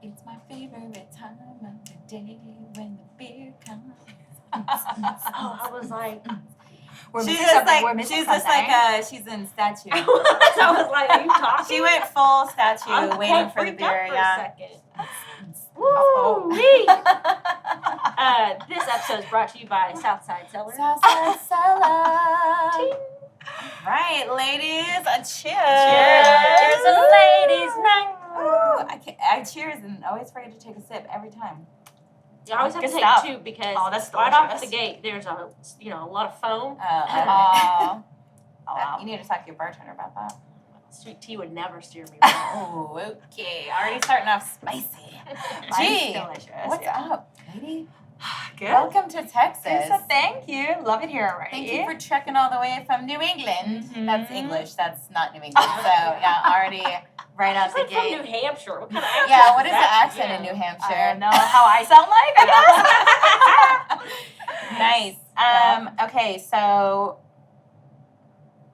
It's my favorite time of the day when the beer comes. I was like, She's just like she's in statue. I was like, are you talking? She went full statue, I waiting for the freaked out beer. for Yeah. a second. Woo-wee. This episode is brought to you by Southside Cellar. Southside Cellar. Right, ladies, a cheers. Cheers. It's a ladies' night. Ooh, I cheers and always forget to take a sip every time. You always have to Good take stuff. two because that's right off delicious. the gate there's a lot of foam. Oh, Wow. you need to talk to your bartender about that. Sweet tea would never steer me wrong. Oh, okay. Already starting off spicy. Gee, Delicious. what's up, lady? Good. Welcome to Texas. So thank you. Love it here already. Thank you for trekking all the way from New England. Mhm. That's English. That's not New England. So yeah, already right out She's the like from gate. New Hampshire. What kind of accent Yeah, what is the that? accent in New I Hampshire? don't know how I sound like, I Nice. Okay, so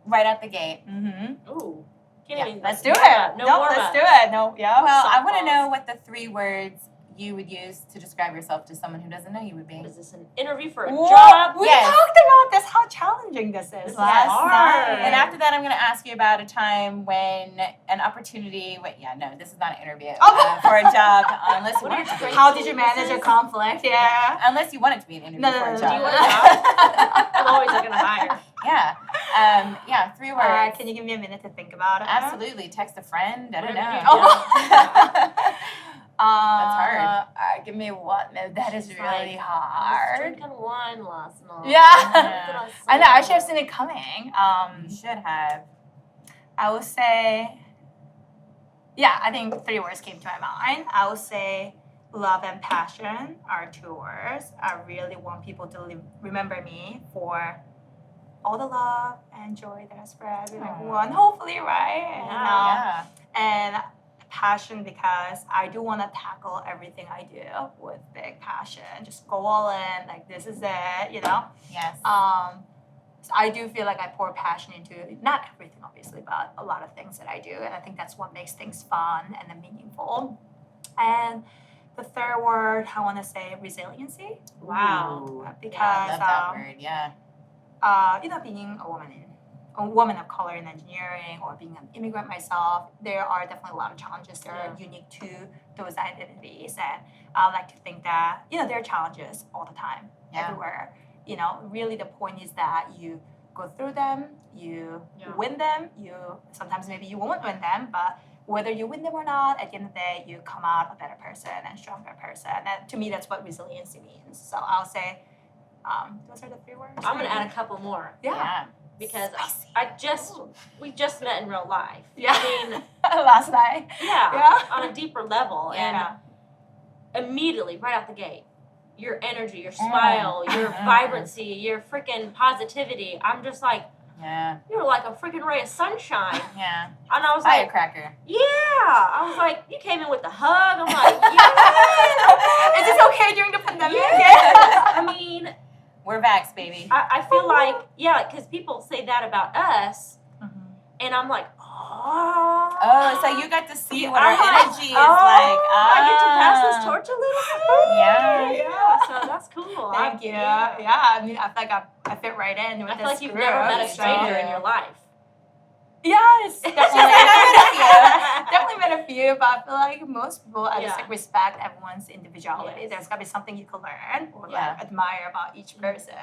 right out the gate. guess. Mm-hmm. Ooh. Can't Yeah, even, Let's do yeah, it. No, No, warm-up. let's do it. No, yeah. Well, I want to softballs. know what the 3 words you would use to describe yourself to someone who doesn't know you would be. Is this an interview for a Whoa, job? we Yes. talked about this, how challenging this This is is last hard. night. And after that, I'm going to ask you about a time when an opportunity. This is not an interview for a job. Unless you What are want it to your be. How did you manage a conflict? Yeah. Unless you want it to be an interview No, for no, a no, job. Do you want a job? I'm always looking to hire. Yeah. 3 words. Can you give me a minute to think about it? Absolutely. Text a friend. I don't Whatever know. you do. That's hard. Give me 1 minute. That is It's really like, hard. Drinking wine last night. Yeah. I know. I should have seen it coming. You should have. I would say, yeah, I think 3 words came to my mind. I would say love and passion are 2 words. I really want people to remember me for all the love and joy that I spread with everyone, hopefully, right? Yeah. And passion because I do want to tackle everything I do with big passion. Just go all in, like this is it, Yes. So I do feel like I pour passion into not everything, obviously, but a lot of things that I do, and I think that's what makes things fun and then meaningful. And the 3rd word, I want to say resiliency. Wow. Ooh. Because I love that word. Yeah. being a woman of color in engineering or being an immigrant myself, there are definitely a lot of challenges that are unique to those identities. And I like to think that, there are challenges all the time, everywhere. Really the point is that you go through them, you win them, sometimes maybe you won't win them, but whether you win them or not, at the end of the day, you come out a better person and stronger person. And to me, that's what resiliency means. So I'll say, those are the 3 words. I'm gonna add a couple more Yeah. because Spicy. we just met in real life. Yeah. I mean, Last night. yeah, on a deeper level, Yeah. and immediately right out the gate, your energy, your smile, your vibrancy, your freaking positivity. I'm just like, Yeah. you're like a freaking ray of sunshine. Yeah. And I was like, Firecracker. yeah. I was like, you came in with the hug. I'm like, yeah. Is this okay during the pandemic? Yes. I mean, We're vaxxed, baby. I feel like, because people say that about us, and I'm like, Oh, so you got to see what our I'm like, energy is like. I get to pass this torch a little bit. Yeah. So that's cool. Thank you. Yeah, I mean, I feel like I fit right in with I feel this like you've group, never met a so- stranger in your life. Yes, definitely. Definitely met a few, but I feel like most people, I just Yeah. like respect everyone's individuality. Yes. There's gotta be something you can learn or Yeah. like admire about each person.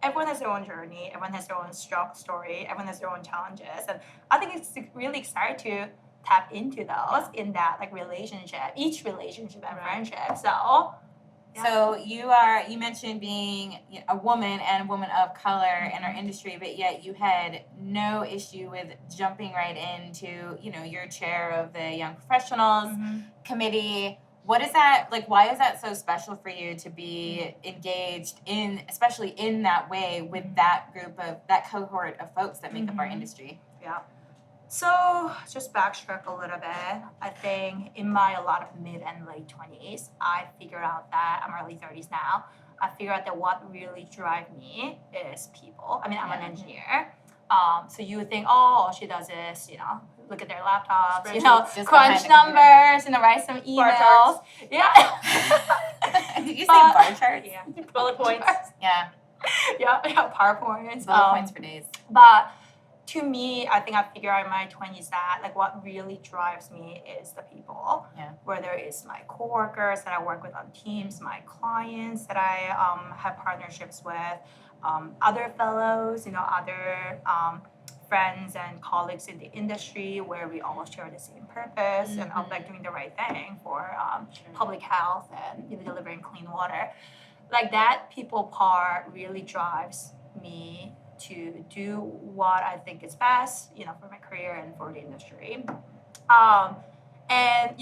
Everyone has their own journey. Everyone has their own story. Everyone has their own challenges, and I think it's really exciting to tap into those in that like relationship, each relationship and friendship. So. So you mentioned being a woman and a woman of color in our industry, but yet you had no issue with jumping right into, your chair of the Young Professionals Committee. What is that, like, why is that so special for you to be engaged in, especially in that way with that cohort of folks that make up our industry? Yeah. So just backtrack a little bit. I think in a lot of mid and late 20s, I figured out that I'm early 30s now. I figured out that what really drives me is people. I mean, I'm an engineer. So you would think, oh, all she does is, look at their laptops, Spreadsheets, just crunch behind the numbers, write some Bar emails. charts. Yeah. Did you say But- bar charts? Yeah. Bullet points. Yeah, yeah, PowerPoints. bullet points for days. But to me, I think I figured out in my 20s that like what really drives me is the people. Yeah. Whether it's my coworkers that I work with on teams, my clients that I have partnerships with, other fellows, other friends and colleagues in the industry where we all share the same purpose and of like doing the right thing for public health and delivering clean water. Like that people part really drives me to do what I think is best, for my career and for the industry. And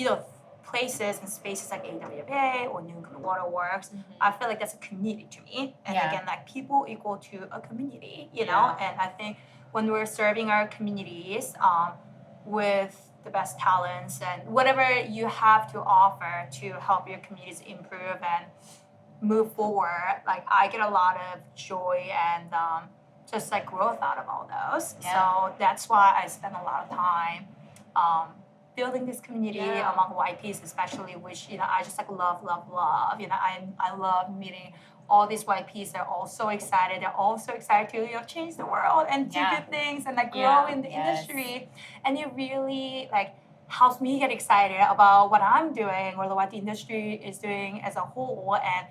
places and spaces like AWA or New England Water Works, I feel like that's a community to me. And Yeah. again, like people equal to a community, Yeah. And I think when we're serving our communities with the best talents and whatever you have to offer to help your communities improve and move forward, like I get a lot of joy and just like growth out of all those. Yeah. So that's why I spend a lot of time building this community among YPs especially, which I just like love. I love meeting all these YPs. They're all so excited. They're all so excited to change the world and do Yeah. good things and like grow Yeah. in the Yes. industry. And it really like helps me get excited about what I'm doing or what the industry is doing as a whole. And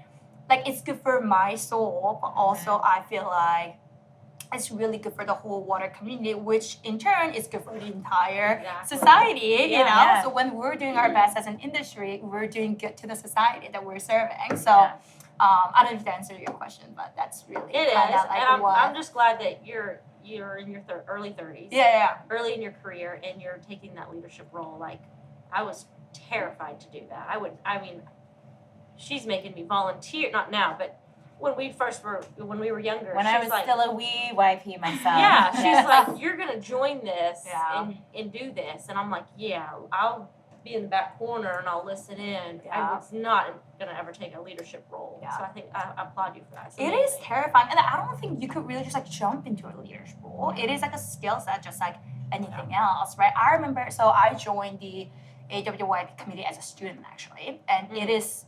like it's good for my soul, but also I feel like it's really good for the whole water community, which in turn is good for the entire Exactly. society, Yeah. So when we're doing our best as an industry, we're doing good to the society that we're serving. So Yeah. I don't know if to answer your question, but that's really It is, kind of like and what. I'm just glad that you're in your early 30s. yeah. Early in your career, and you're taking that leadership role. Like, I was terrified to do that. I mean, she's making me volunteer. Not now, but when we were younger. When I was she's like, still a wee YP myself. yeah, she's like, you're gonna join this Yeah. and do this, and I'm like, yeah, I'll be in the back corner and I'll listen in. Yeah. I was not gonna ever take a leadership role, Yeah. so I think I applaud you for that. It's It is amazing. terrifying, and I don't think you could really just like jump into a leadership role. It is like a skill set, just like anything else, right? I remember, so I joined the AWYP committee as a student actually, and it is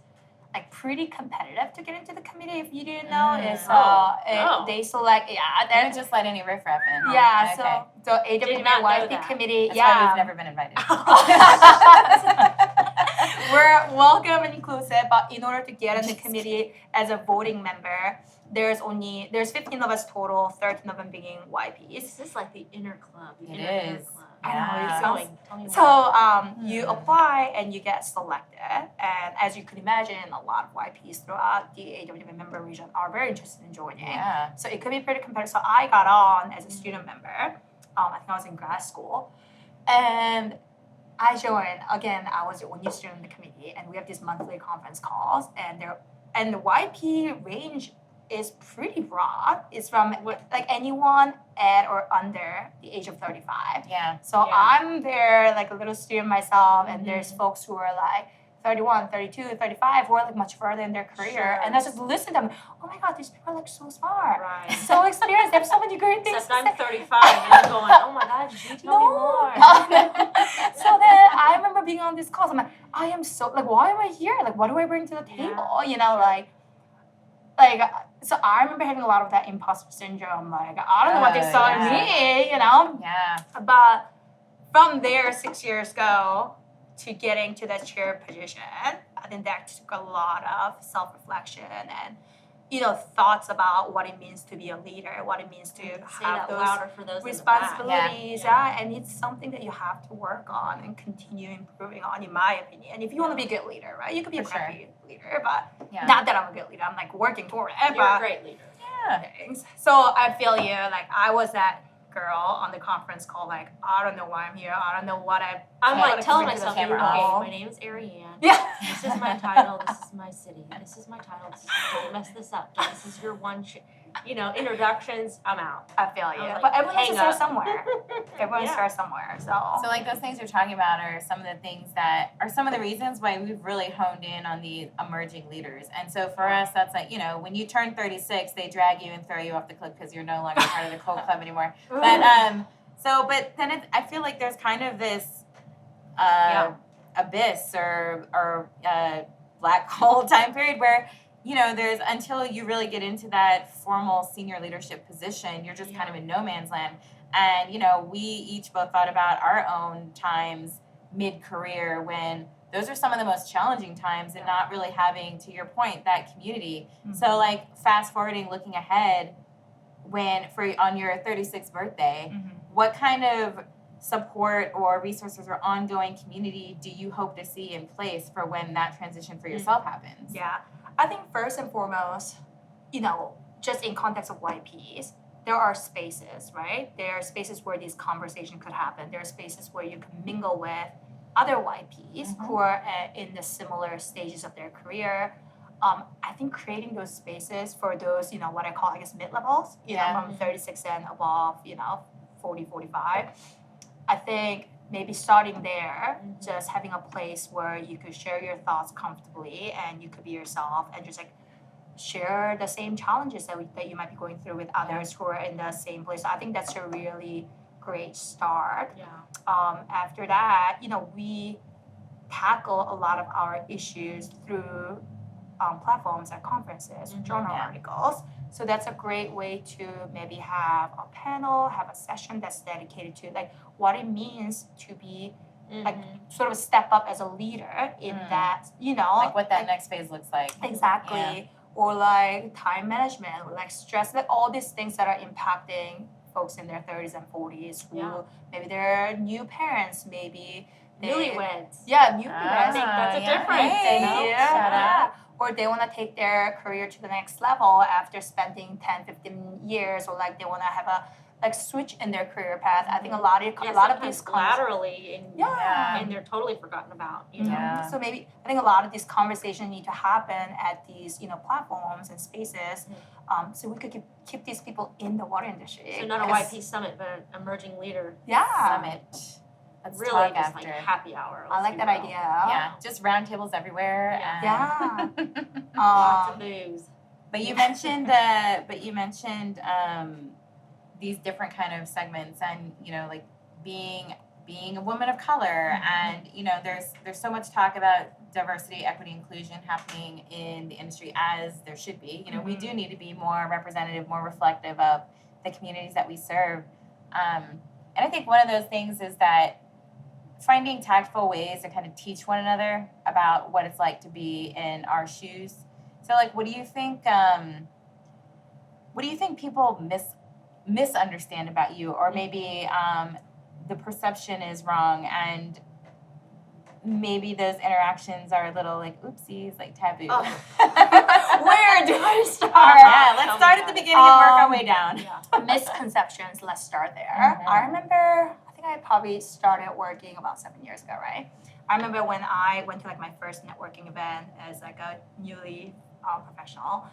like pretty competitive to get into the committee. If you didn't know, it's they select They they're don't just let any riffraff in. yeah. Okay. So the Did not know AWYP that. committee, That's why yeah. we've never been invited. We're welcome and inclusive, but in order to get in the committee as a voting member, there's 15 of us total, 13 of them being YPs. This is like the inner club. The It inner nerd is. club. I know, Yeah. it Tell sounds- me. Tell me So more. you apply and you get selected, and as you could imagine, a lot of YPs throughout the AWW member region are very interested in joining. Yeah. So it could be pretty competitive. So I got on as a student member. I think I was in grad school, and I joined. Again, I was the only student in the committee, and we have these monthly conference calls, and the YP range is pretty broad. It's from like anyone at or under the age of 35. Yeah. So Yeah. I'm there like a little student myself, and there's folks who are like 31, 32, 35 who are like much further in their career. Sure. And I just listen to them. Oh my God, these people are like so smart, Right. so experienced. They have so many great things Except to I'm say. 35 and I'm going, oh my God, you tell me more. So then I remember being on these calls. I'm like, I am so like, why am I here? Like, what do I bring to the table? Like, so I remember having a lot of that imposter syndrome. Like, I don't know what they saw in me, Yeah. But from there, 6 years ago, to getting to that chair position, I think that took a lot of self-reflection and, thoughts about what it means to be a leader, what it means to Say have that those louder for those in the back. responsibilities. Yeah. And it's something that you have to work on and continue improving on, in my opinion. If you want to be a good leader, right? You could be a For sure. crappy leader, but Yeah. not that I'm a good leader. I'm like working toward it. You're a but great leader. Yeah. things. So I feel you. Like I was that girl on the conference call. Like I don't know why I'm here. I don't know what I'm what like I telling bring to the myself, table. okay, my name is Ariane. Yeah. This is my title. This is my city. This is my title. Don't mess this up. This is your one, introductions. I'm out. I feel you. I was like, But everyone has to hang start up. somewhere. Everyone Yeah. starts somewhere. So So like those things you're talking about are some of the things that are some of the reasons why we've really honed in on the emerging leaders. And so for us, that's like, when you turn 36, they drag you and throw you off the cliff because you're no longer part of the Cold Club anymore. But So, but then I feel like there's kind of this abyss or black hole time period where, you know, there's until you really get into that formal senior leadership position, you're just kind of in no man's land. And, you know, we each both thought about our own times mid-career when those are some of the most challenging times and not really having, to your point, that community. Mm-hmm. So, like, fast forwarding, looking ahead, on your 36th birthday, Mm-hmm. what kind of support or resources or ongoing community do you hope to see in place for when that transition for yourself happens? Yeah, I think first and foremost, you know, just in context of YPs, there are spaces, right? There are spaces where this conversation could happen. There are spaces where you can mingle with other YPs who are in the similar stages of their career. I think creating those spaces for those, you know, what I call, I guess, mid-levels, you know, from 36 and above, you know, 40, 45. I think maybe starting there, just having a place where you could share your thoughts comfortably and you could be yourself and just like share the same challenges that you might be going through with others who are in the same place. So I think that's a really great start. Yeah. After that, you know, we tackle a lot of our issues through platforms like conferences, journal articles. So that's a great way to maybe have a panel, have a session that's dedicated to like what it means to be like sort of step up as a leader in that, you know, like what that next phase looks like. Exactly. Yeah. Or like time management, or like stress, like all these things that are impacting folks in their 30s and 40s who maybe they're new parents, maybe Newlyweds. Yeah, newlyweds. I think that's a difference. Hey, You know? Yeah. Or they want to take their career to the next level after spending 10, 15 years, or like they want to have a like switch in their career path. I think a lot of these laterally and they're totally forgotten about. You know? Yeah. So maybe I think a lot of these conversations need to happen at these, you know, platforms and spaces, so we could keep these people in the water industry. So not a YP summit, but an emerging leader Summit. Let's really talk just after. like happy hour. I like that idea. Yeah, just roundtables everywhere. Yeah. Lots of booze. But you mentioned these different kind of segments, and you know, like being a woman of color, and you know, there's so much talk about diversity, equity, inclusion happening in the industry, as there should be. You know, we do need to be more representative, more reflective of the communities that we serve. And I think one of those things is that finding tactful ways to kind of teach one another about what it's like to be in our shoes. So, like, what do you think people misunderstand about you, or maybe the perception is wrong, and maybe those interactions are a little like oopsies, like taboo. Where do I start? Yeah, let's start at the beginning and work our way down. Misconceptions, let's start there. I remember, I think I probably started working about 7 years ago, right? I remember when I went to like my first networking event as like a newly professional,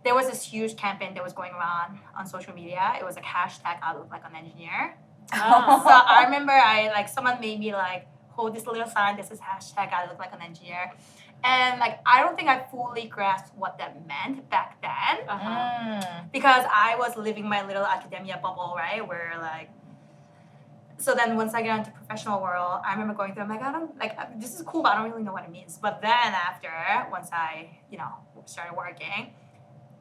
there was this huge campaign that was going around on social media. It was like hashtag I look like an engineer. So I remember someone made me like hold this little sign that says hashtag I look like an engineer. And like I don't think I fully grasped what that meant back then. Because I was living my little academia bubble, right? Where like, so then once I got into professional world, I remember going through, I'm like, I don't, like, this is cool, but I don't really know what it means. But then after, once I, you know, started working,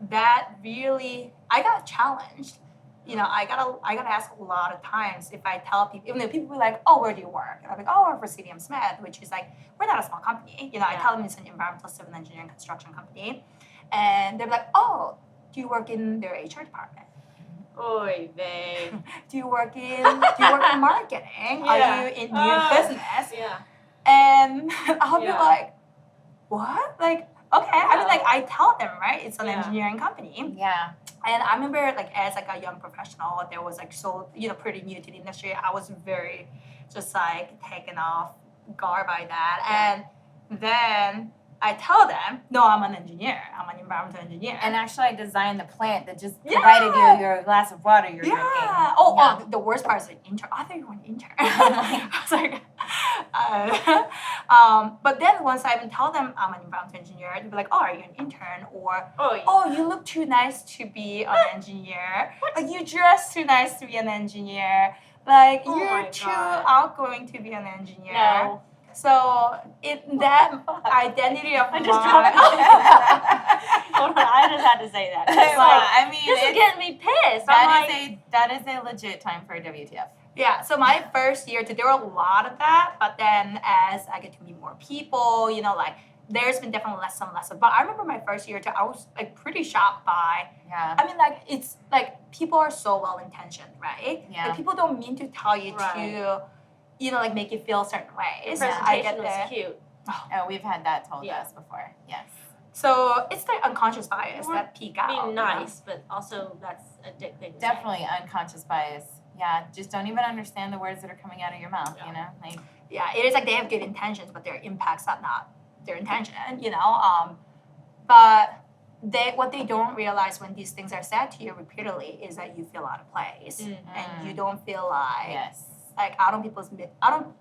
that really, I got challenged. You know, I gotta ask a lot of times if I tell people, even though people be like, oh, where do you work? And I'm like, oh, I work for CDM Smith, which is like, we're not a small company. You know, I tell them it's an environmental civil engineering construction company. And they're like, oh, do you work in their HR department? Oy vey. Do you work in marketing? Are you in new business? Yeah. And I'll be like, what? Like, okay. I mean, like, I tell them, right? It's an engineering company. Yeah. And I remember, like, as like a young professional, there was like so, you know, pretty new to the industry. I was very just like taken off guard by that. And then I tell them, no, I'm an engineer. I'm an environmental engineer. And actually, I designed the plant that just provided you your glass of water you're drinking. Oh, the worst part is the intern. I thought you were an intern. I was like, but then once I even tell them I'm an environmental engineer, they'll be like, oh, are you an intern? Or, oh, you look too nice to be an engineer. Like, you dress too nice to be an engineer. Like Oh you're my too God. outgoing to be an engineer. No. So that identity of I mine. just dropped it. Hold on, I just had to say that. Just Well, like, I mean, this is it's- getting me pissed. I'm like, that is a legit time for a WTF. Yeah, so my first year too, there were a lot of that, but then as I get to meet more people, you know, like there's been definitely less and less. But I remember my first year too, I was like pretty shocked by, Yeah. I mean, like it's like people are so well intentioned, right? Yeah. Like people don't mean to tell you Right. to, you know, like make you feel certain ways. the I presentation get was that. cute. Oh, we've had that told Yeah. us before. Yes. So it's like unconscious bias We're that peak out. Being you know? nice, but also that's a dick thing to say. Definitely unconscious bias. Yeah. Just don't even understand the words that are coming out of your mouth, Yeah. you know? Like, Yeah, it is like they have good intentions, but their impacts are not their intention, you know. But what they don't realize when these things are said to you repeatedly is that you feel out of place, and you don't feel like yes. like I don't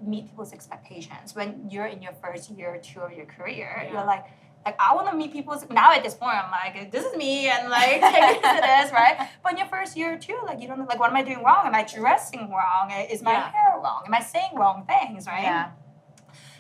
meet people's expectations when you're in your first year or two of your career. Yeah. You're like I want to meet people's now at this point. I'm like, this is me, and like take it as it is, right? But in your first year or two, like you don't know, like what am I doing wrong? Am I dressing wrong? Is my Yeah. hair wrong? Am I saying wrong things, right? Yeah.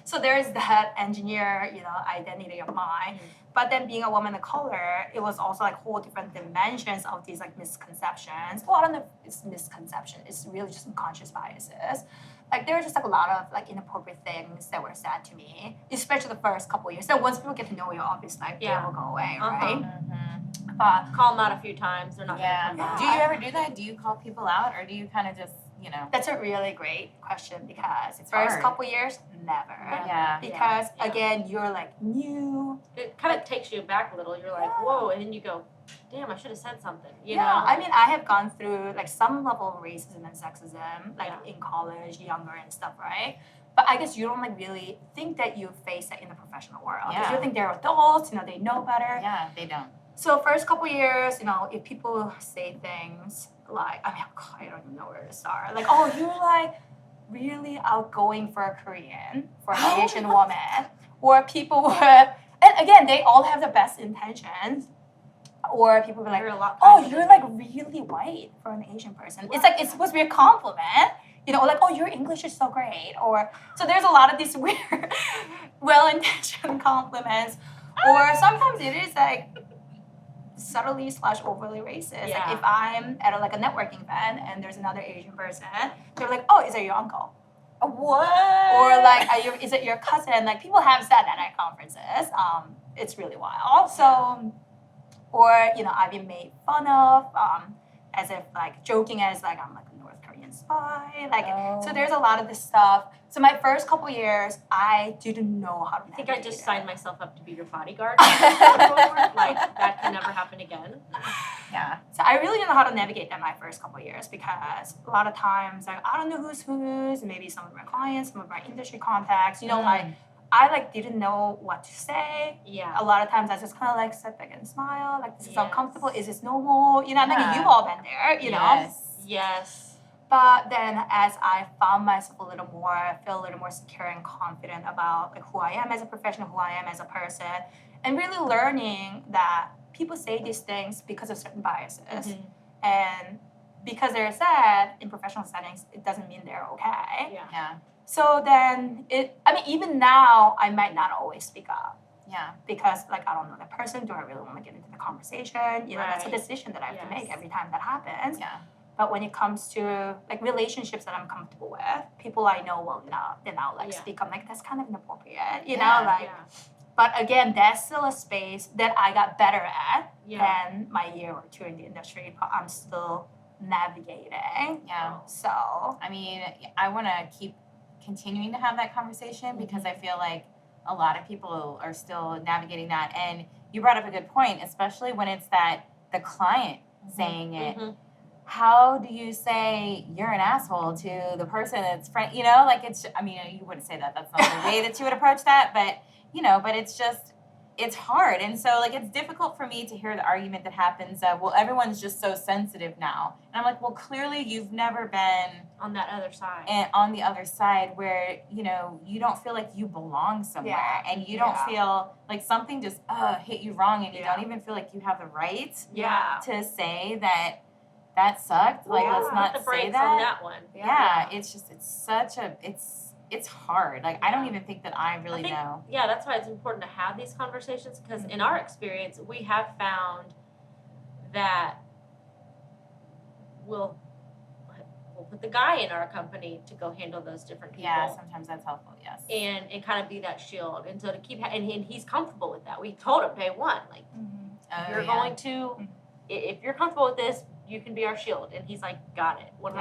So there's that engineer, you know, identity of mine. But then being a woman of color, it was also like whole different dimensions of these like misconceptions. Well, I don't know if it's misconception. It's really just unconscious biases. Like there were just like a lot of like inappropriate things that were said to me, especially the first couple of years. Then once people get to know you, obviously like Yeah. they will go away, Uh-huh. right? Mm-hmm. But Call them out a few times. They're not Yeah. going to come back. Do you ever do that? Do you call people out, or do you kind of just, you know? that's a really great question because It's first hard. couple years, never. Yeah. Because Yeah. again, you're like new. It kind of takes you back a little. You're like, Yeah. whoa, and then you go, damn, I should have said something. You Yeah, know? I mean, I have gone through like some level of racism and sexism, like Yeah. in college, younger and stuff, right? But I guess you don't like really think that you face that in the professional world because Yeah. you think they're adults, you know, they know better. Yeah, they don't. So first couple years, you know, if people say things like, I mean, God, I don't even know where to start. Like, oh, you're like really outgoing for a Korean, for an Asian woman, or people were, and again, they all have the best intentions. Or people were like, You're a lot oh, kinder you're than like me. really white for an Asian person. It's like, it's supposed to be a compliment. You know, like, oh, your English is so great. Or, so there's a lot of these weird, well-intentioned compliments. Or sometimes it is like subtly / overly racist. Yeah. Like if I'm at like a networking event and there's another Asian person, they're like, oh, is that your uncle? What? Or like, is it your cousin? Like people have said that at conferences. It's really wild. So, or you know, I've been made fun of, as if like joking as like I'm like a North Korean spy. Like so, there's a lot of this stuff. So my first couple years, I didn't know how to. I think I just navigate signed it. myself up to be your bodyguard. Like, that can never happen again. Yeah. So I really didn't know how to navigate that my first couple of years because a lot of times like I don't know who's, maybe some of my clients, some of my industry contacts, you know, like I like didn't know what to say. Yeah. A lot of times I just kind of like sit back and smile, like this is Yes. uncomfortable, is this normal? You know, I think Yeah. you've all been there, you know. Yes. Yes. But then as I found myself a little more, I feel a little more secure and confident about like who I am as a professional, who I am as a person, and really learning that people say these things because of certain biases. Mhm. And because they're said in professional settings, it doesn't mean they're okay. Yeah. Yeah. So then even now I might not always speak up Yeah. because like I don't know that person. Do I really want to get into the conversation? You know, that's a Right. decision that I have to make Yes. every time that happens. Yeah. But when it comes to like relationships that I'm comfortable with, people I know will not then I'll like Yeah. speak up like that's kind of inappropriate, you Yeah, know, like Yeah. but again, that's still a space that I got better at Yeah. than my year or two in the industry, but I'm still navigating. Yeah. So I mean, I want to keep continuing to have that conversation because I feel like a lot of people are still navigating that. And you brought up a good point, especially when it's that the client saying it. Mhm. How do you say you're an asshole to the person that's friend? You know, like it's. I mean, you wouldn't say that. That's not the way that you would approach that. But you know, but it's just. It's hard. And so, like, it's difficult for me to hear the argument that happens of, well, everyone's just so sensitive now. And I'm like, well, clearly you've never been On that other side. on the other side where, you know, you don't feel like you belong somewhere. Yeah. And you don't Yeah. feel like something just hit you wrong and you Yeah. don't even feel like you have the right yeah. to say that, that sucked. Like, Yeah. let's not Put the say brakes on that. that one. Yeah, it's just, it's hard. Like, I don't even think that I really think- know. Yeah, that's why it's important to have these conversations, because in our experience, we have found that we'll put the guy in our company to go handle those different people. Yeah, sometimes that's helpful, yes. And kind of be that shield. And so to keep, and he's comfortable with that. We told him day one, like, Oh, you're yeah. going to, if you're comfortable with this, you can be our shield. And he's like, got it, 100%.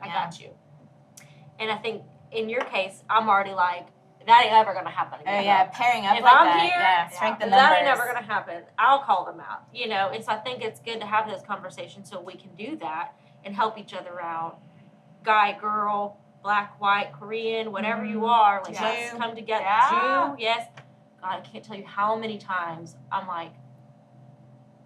I Yeah. got you. And I think in your case, I'm already like, that ain't ever gonna happen again. Oh yeah, pairing up If like I'm that. here, Yeah, strength in that numbers. ain't never gonna happen. I'll call them out, you know. And so I think it's good to have those conversations so we can do that and help each other out. Guy, girl, black, white, Korean, whatever you are, like let's Jew. come together. Yeah. Jew, yes. God, I can't tell you how many times I'm like,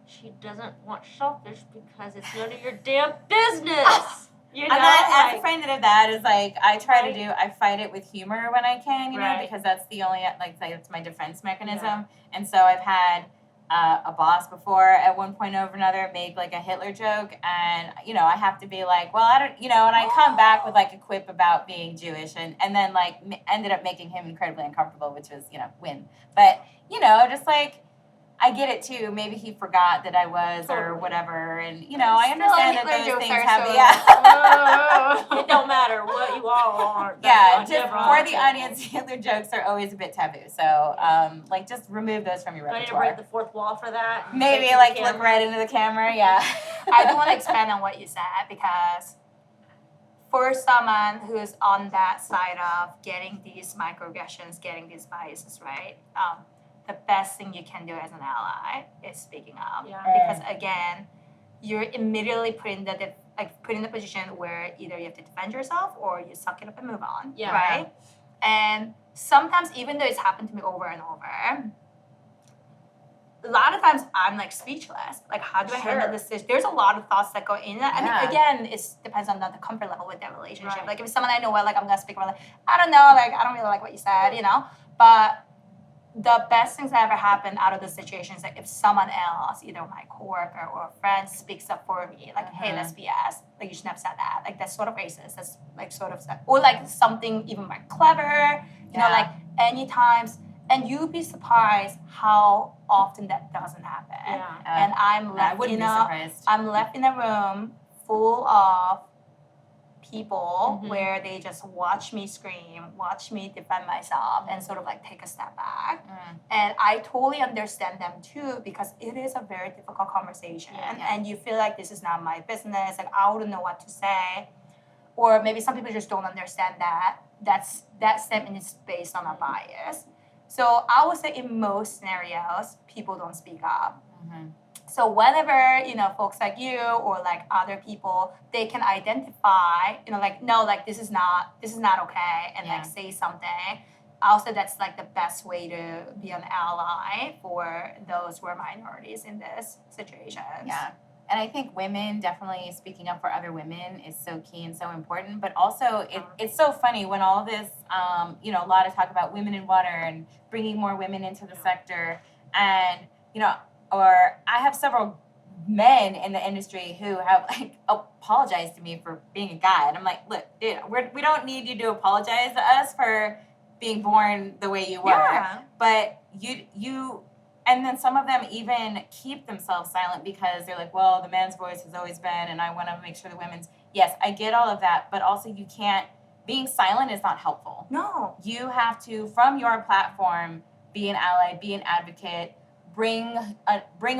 she doesn't want shellfish because it's none of your damn business. You know, I'm not as like, offended of that as like I try Right. to do. I fight it with humor when I can, you know, Right. because that's the only like it's my defense mechanism. And so I've had a boss before at one point over another make like a Hitler joke, and you know I have to be like, well, I don't, you know, and I come back with like a quip about being Jewish, and then like ended up making him incredibly uncomfortable, which was win. But you know, just like. I get it too. Maybe he forgot that I was or Totally. whatever, and you know I Still, understand that Hitler those jokes things are have so- yeah. it don't matter what you all are. Yeah, That's just never for on the table. audience, Hitler jokes are always a bit taboo. So, like, just remove those from your Do I need to repertoire. break the fourth wall for that? and Maybe say to like the look camera? right into the camera. Yeah. I do want to expand on what you said, because for someone who's on that side of getting these microaggressions, getting these biases, right? The best thing you can do as an ally is speaking up. Yeah. Because again, you're immediately put in the position where either you have to defend yourself or you suck it up and move on. Yeah. Right? And sometimes, even though it's happened to me over and over, a lot of times I'm like speechless. Like, how do I handle Sure. this? There's a lot of thoughts that go in that. I Yeah. mean, again, it depends on the comfort level with that relationship. Right. Like, if it's someone I know well, like, I'm gonna speak about, like, I don't know, like, I don't really like what you said, you know? But the best things that ever happened out of the situation is like if someone else, either my coworker or a friend, speaks up for me, like, hey, that's BS. Like, you shouldn't have said that. Like, that's sort of racist. That's like sort of, or like something even more clever, you know, Yeah. like any times. And you'd be surprised how often that doesn't happen. Yeah. And I'm I left wouldn't in be a surprised. I'm left in a room full of people Mhm. where they just watch me scream, watch me defend myself, and sort of like take a step back. Mm. And I totally understand them too, because it is a very difficult conversation. Yeah. And you feel like this is not my business, like I wouldn't know what to say. Or maybe some people just don't understand that that statement is based on a bias. So I would say in most scenarios, people don't speak up. Mhm. So whenever, you know, folks like you or like other people, they can identify, you know, like, no, like this is not okay, and Yeah. like say something. Also, that's like the best way to be an ally for those who are minorities in this situation. Yeah. And I think women definitely speaking up for other women is so key and so important. But also, it's so funny when all this, you know, a lot of talk about women in water and bringing more women into the sector. And, you know, or I have several men in the industry who have like apologized to me for being a guy. And I'm like, look, dude, we don't need you to apologize to us for being born the way you were. Yeah. But you and then some of them even keep themselves silent because they're like, well, the man's voice has always been, and I want to make sure the women's. Yes, I get all of that, but also you can't. Being silent is not helpful. No. You have to, from your platform, be an ally, be an advocate, bring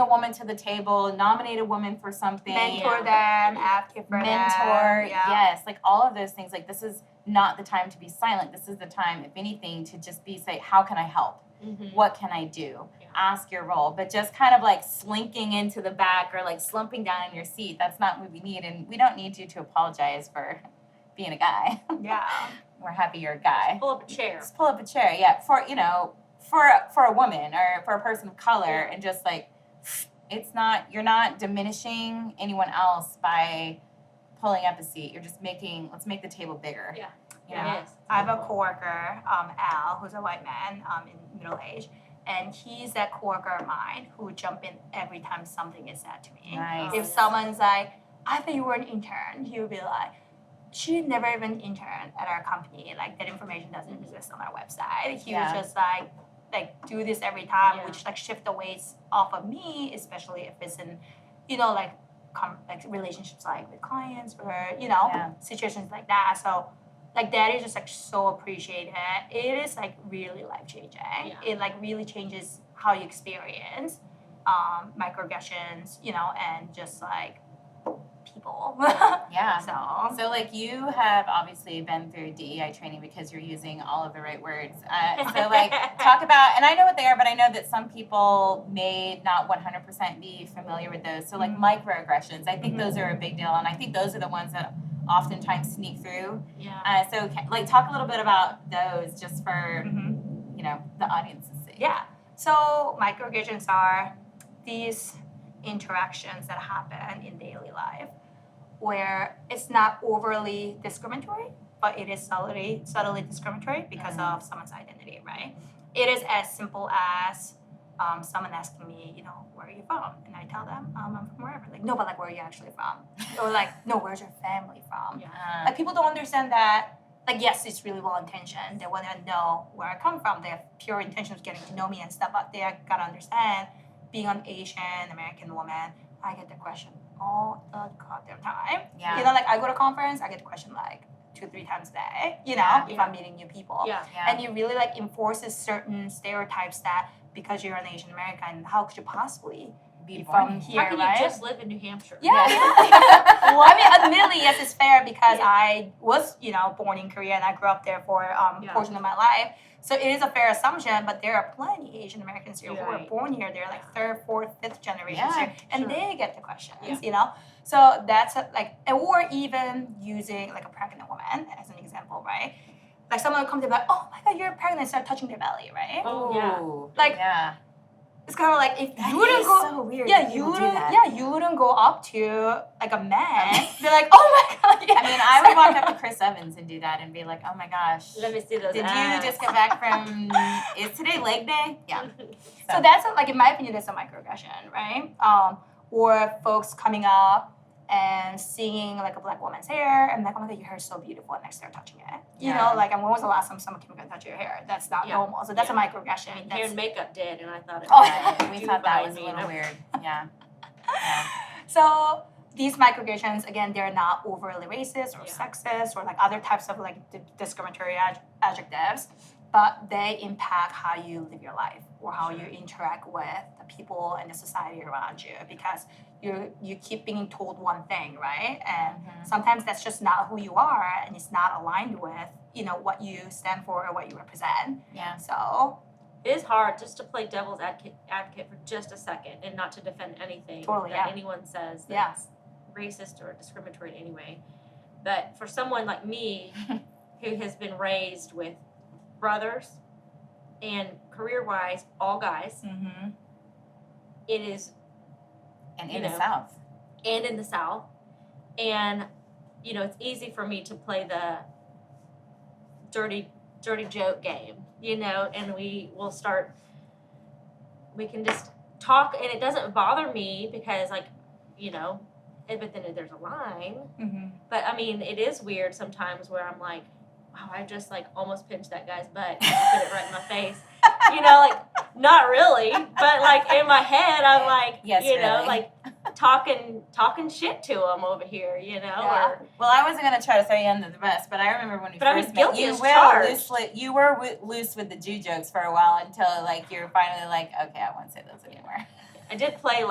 a woman to the table, nominate a woman for something, Mentor them, advocate for them. mentor, Yeah. yes, like all of those things. Like, this is not the time to be silent. This is the time, if anything, to just say, how can I help? Mhm. What can I do? Yeah. Ask your role. But just kind of like slinking into the back or like slumping down in your seat, that's not what we need. And we don't need you to apologize for being a guy. Yeah. We're happy you're a guy. Pull up a chair. Just pull up a chair, yeah, for, you know, for a woman or for a person of color, Yeah. and just like, it's not, you're not diminishing anyone else by pulling up a seat. You're just let's make the table bigger. Yeah. You know? Yes. I have a coworker, Al, who's a white man in middle age, and he's that coworker of mine who would jump in every time something is said to me. Nice. If someone's like, I thought you were an intern. He would be like, she never even interned at our company. Like that information doesn't exist on our website. He was just like do this every time, which like shift the weights off of me, especially if it's in, like relationships like with clients or situations like that. So like that is just like so appreciated. It is like really life changing. It like really changes how you experience microaggressions, and just like people. So like you have obviously been through DEI training because you're using all of the right words. So like talk about, and I know what they are, but I know that some people may not 100% be familiar with those. So like microaggressions, I think those are a big deal, and I think those are the ones that oftentimes sneak through. So like talk a little bit about those just for the audience's sake. So microaggressions are these interactions that happen in daily life where it's not overly discriminatory, but it is subtly discriminatory because of someone's identity, right? It is as simple as someone asking me, where are you from? And I tell them, I'm from wherever. Like, no, but like, where are you actually from? Or like, no, where's your family from? Like, people don't understand that. Like, yes, it's really well intentioned. They want to know where I come from. They have pure intention of getting to know me and stuff, but they gotta understand, being an Asian American woman, I get the question all the goddamn time. Like I go to conference, I get the question like 2-3 times a day, if I'm meeting new people. And you really like enforces certain stereotypes that because you're an Asian American, how could you possibly be from here, How can right? you just live in New Hampshire? Well, I mean, admittedly, yes, it's fair because I was, born in Korea and I grew up there for a portion of my life. So it is a fair assumption, but there are plenty Asian Americans here who were born here. They're like 3rd, 4th, 5th generations here, and they get the questions, So that's or even using like a pregnant woman as an example, right? Like someone would come to me like, oh my God, you're pregnant, and start touching their belly, right? It's kind of like if you wouldn't go, so weird. You wouldn't go up to like a man. They're like, oh my God. I mean, I would walk up to Chris Evans and do that and be like, oh my gosh. Let me see those Did abs. you just get back from? Is today leg day? Yeah. So that's like, in my opinion, that's a microaggression, right? Or folks coming up and seeing like a black woman's hair and like, oh my God, your hair is so beautiful, and next they're touching it. Like, and when was the last time someone came and touch your hair? That's not normal. So that's a microaggression. I mean, hair and makeup did, and I thought it was we thought that was a little weird. So these microaggressions, again, they're not overly racist or sexist or like other types of like discriminatory adjectives, but they impact how you live your life or how you interact with the people and the society around you, because you keep being told one thing, right? And sometimes that's just not who you are, and it's not aligned with what you stand for or what you represent. So it is hard just to play devil's advocate for just a second and not to defend anything that anyone says that's racist or discriminatory in any way. But for someone like me who has been raised with brothers and career-wise all guys, it is, and in the South, and it's easy for me to play the dirty joke game, and we can just talk, and it doesn't bother me because but then there's a line. But I mean, it is weird sometimes where I'm like, wow, I just like almost pinched that guy's butt and put it right in my face. Like not really, but like in my head I'm like, really. like talking shit to him over here, or well, I wasn't gonna try to throw you under the bus, but I remember when we But I first was met, guilty you as were charged. you were loose with the Jew jokes for a while until like you're finally like, okay, I won't say those anymore. I did play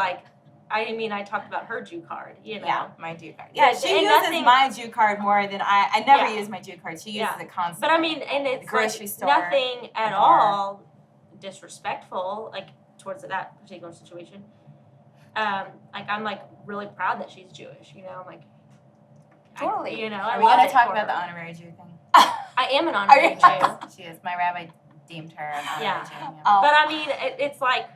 I talked about her Jew card, Yeah, my Jew card. Yeah, But- she and uses nothing- my Jew card more than I never use my Jew card. She uses it constantly. But I mean, and it's grocery like store, nothing at the bar. all disrespectful, like towards that particular situation. I'm like really proud that she's Jewish, I'm like Totally. I Are we love gonna it talk for about the her. honorary Jew thing? I am an honorary Jew. She is. My rabbi deemed her an honorary Yeah. Jew. But I mean, it's like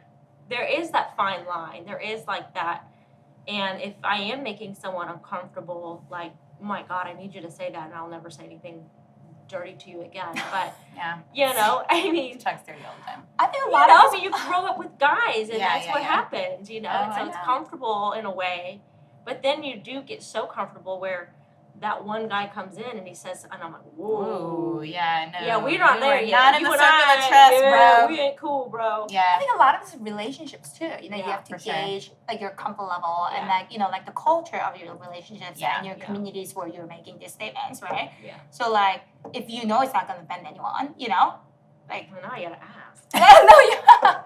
there is that fine line. There is like that. And if I am making someone uncomfortable, like, oh my God, I need you to say that, and I'll never say anything dirty to you again. But, I mean, Chuck's dirty all the time. I think a lot of you grow up with guys, and that's what yeah. happens, I so it's know. comfortable in a way. But then you do get so comfortable where that one guy comes in and he says, and I'm like, whoa. Ooh, yeah, no. Yeah, we're not You there are yet. Not in You the and circle of I, trust, yeah, bro. we ain't cool, bro. Yeah. I think a lot of this is relationships too. You know, you Yeah, have to for sure. gauge like your comfort level and Yeah. like, you know, like the culture of your relationships Yeah. and your Yeah. communities where you're making these statements, right? Yeah. So like if you know it's not gonna offend anyone, you know, like Well, now you gotta ask. no, yeah.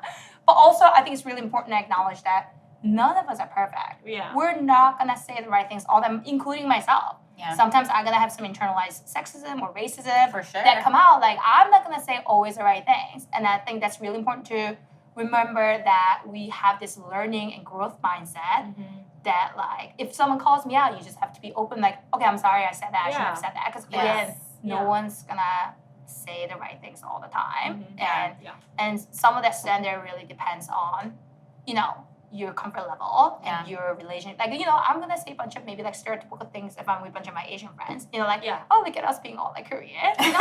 But also I think it's really important to acknowledge that none of us are perfect. Yeah. We're not gonna say the right things all the time, including myself. Yeah. Sometimes I'm gonna have some internalized sexism or racism For sure. that come out. Like I'm not gonna say always the right things, and I think that's really important to remember that we have this learning and growth mindset. Mm-hmm. That like if someone calls me out, you just have to be open. Like, okay, I'm sorry, I said that. I shouldn't have Yeah. said that. Because Yes. again, no Yeah. one's gonna say the right things all the time, Mhm. and Yeah. and some of that standard really depends on, you know, your comfort level and your relation. Like, you know, I'm gonna say a bunch of maybe like stereotypical things if I'm with a bunch of my Asian friends. You know, like, Yeah. oh, look at us being all like Korean. You know,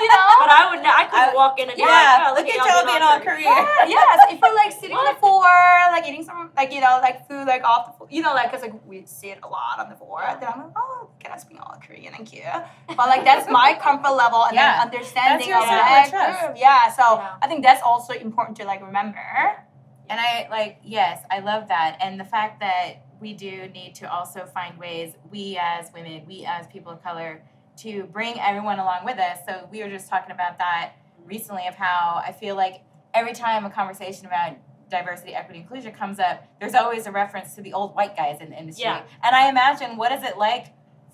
you know. But I couldn't walk in and be like, Yeah, oh, look at y'all being all Korean. Yeah, yes, if you're like sitting on the floor, like eating some, like, you know, like food, like off the floor, you know, like, cause like we sit a lot on the floor. Then I'm like, oh, look at us being all Korean and cute. But like that's my comfort level and Yeah. then understanding That's your of circle of that trust. group. Yeah, so Yeah. I think that's also important to like remember. And I yes, I love that. And the fact that we do need to also find ways, we as women, we as people of color, to bring everyone along with us. So we were just talking about that recently of how I feel like every time a conversation about diversity, equity, inclusion comes up, there's always a reference to the old white guys in the industry. Yeah. And I imagine, what is it like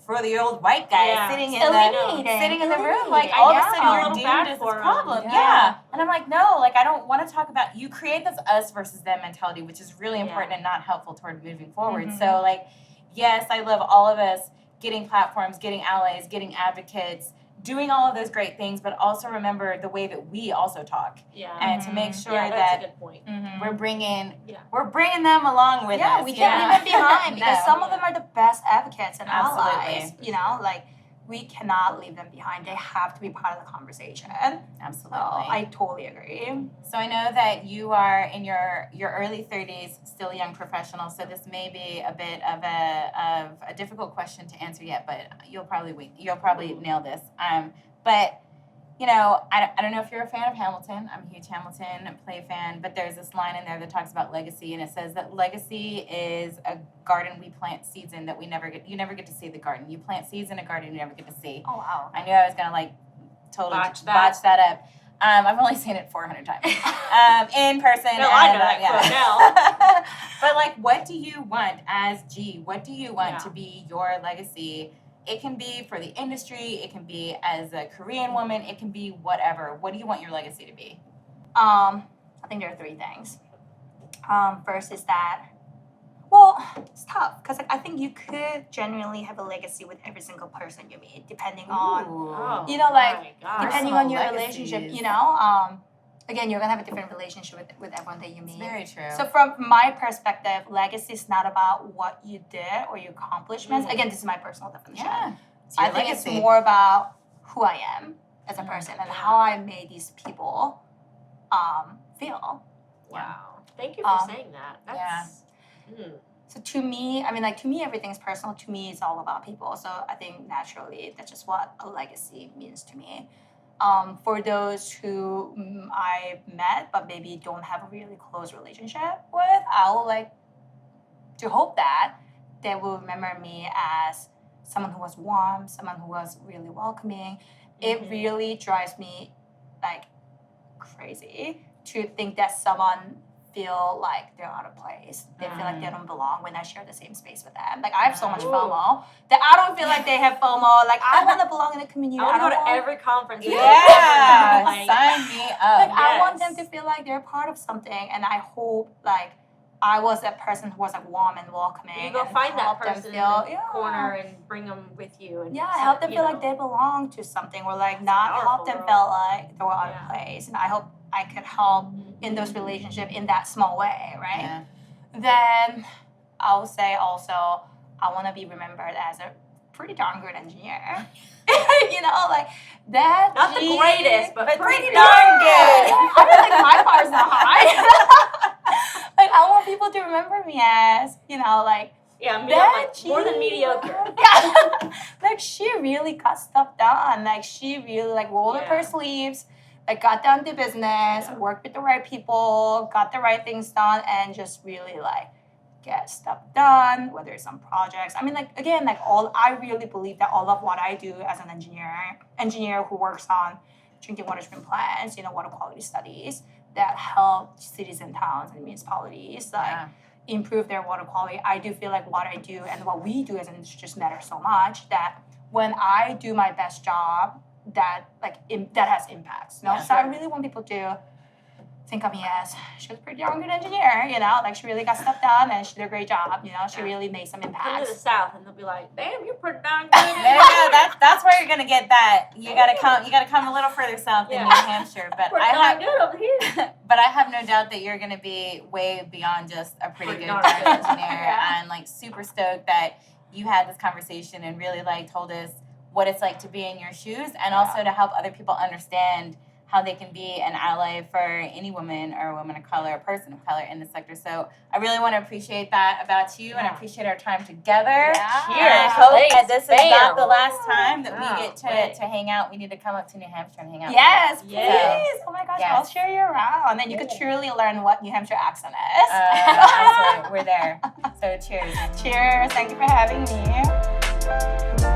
for the old white guys Yeah. sitting in Eliminating. sitting in the room, like Eliminating. all of Yeah. a sudden A you're little doomed bad as this for 'em. problem. Yeah. Yeah. And I'm like, no, like I don't want to talk about, you create this us versus them mentality, which is really Yeah. important and not helpful toward moving forward. Mhm. So like, yes, I love all of us getting platforms, getting allies, getting advocates, doing all of those great things, but also remember the way that we also talk, Yeah. and to make Mhm. sure Yeah, that's a that good point. we're bringing Yeah. them along with Yeah, us. we you can't know? leave them behind because No. some of them are the best advocates and Absolutely. allies. You know, like we cannot leave them behind. They have to be part of the conversation. So Absolutely. I totally agree. So I know that you are in your early 30s, still a young professional. So this may be a bit of a difficult question to answer yet, but you'll probably nail this. But you know, I don't know if you're a fan of Hamilton. I'm a huge Hamilton play fan, but there's this line in there that talks about legacy, and it says that legacy is a garden we plant seeds in that you never get to see the garden. You plant seeds in a garden you never get to see. Oh wow. I knew I was gonna like totally Botch botch that up. I've only seen it 400 times in person. No, I know and, that quote now. But like, what do you want as G? What do you want Yeah. to be your legacy? It can be for the industry. It can be as a Korean woman. It can be whatever. What do you want your legacy to be? I think there are three things. First is that, well, it's tough because like, I think you could genuinely have a legacy with every single person you meet, depending on, Oh, you know, like, my God. depending Personal on your legacies. relationship. You know, again, you're gonna have a different relationship with everyone that you It's meet. very true. So from my perspective, legacy is not about what you did or your accomplishments. Mm. Again, this is my personal definition. yeah, it's your I think legacy. it's more about who I am as a Mhm. person and Yeah. how I made these people feel. Wow. Thank you for Um, saying that. That's, So to me, I mean, like to me, everything's personal. To me, it's all about people. So I think naturally, that's just what a legacy means to me. For those who I've met but maybe don't have a really close relationship with, I would like to hope that they will remember me as someone who was warm, someone who was really welcoming. It Mhm. really drives me like crazy to think that someone feel like they're out of place. They feel like they don't belong when I share the same space with them. Like I have so much Ooh. FOMO that I don't feel like they have FOMO. Like I want to belong in the community. I want to go don't to want- every conference. and Yeah, like, sign me Like up. I want them yes. to feel like they're part of something, and I hope like I was that person who was like warm and welcoming. you go and find that help them person feel, in the corner and bring them with you. And Yeah, so, help them you feel like know. they belong to something, or like not powerful, help them girl. feel like they were out Yeah. of place. And I hope I could help in those relationships in that small way, right? Yeah. Then I would say also I want to be remembered as a pretty darn good engineer. You know, like that. Not the G- greatest, but but pretty pretty darn darn good. good. I feel like my bar is not high. Like I want people to remember me as, you know, like Yeah, That more than she- mediocre. Yeah. Like she really got stuff done. Like she really like rolled up her Yeah. sleeves, like got down to business, Yeah. worked with the right people, got the right things done, and just really like get stuff done, whether it's on projects. I mean, like again, like I really believe that all of what I do as an engineer who works on drinking water treatment plants, water quality studies that help cities and towns and municipalities like Yeah. improve their water quality. I do feel like what I do and what we do as an industry just matters so much that when I do my best job, that that has impacts. Yeah, So I really want people to think of me as she was a pretty darn good engineer. Like she really got stuff done and she did a great job. She really made some Come to impacts. the South and they'll be like, damn, you're pretty darn There good. you go. That's where you're gonna get that. You gotta come a little further south than Yeah. New Hampshire. But Pretty darn good over here. but I have no doubt that you're gonna be way beyond just a pretty Pretty good darn darn good. engineer. Yeah. And like super stoked that you had this conversation and really like told us what it's like to be in your shoes and also to help other people understand how they can be an ally for any woman or woman of color, or person of color in the sector. So I really want to appreciate that about you and I Yeah. appreciate our time together. Yeah. And I Cheers. hope Thanks. that this is not Bam. the last time that Wow. we get Wait. to hang out. We need to come up to New Hampshire and hang out. Yes, please. Yes. Oh my gosh, Yes. I'll share you around. And you could truly learn what New Hampshire accent is. Absolutely. We're there. So cheers. Cheers. Thank you for having me.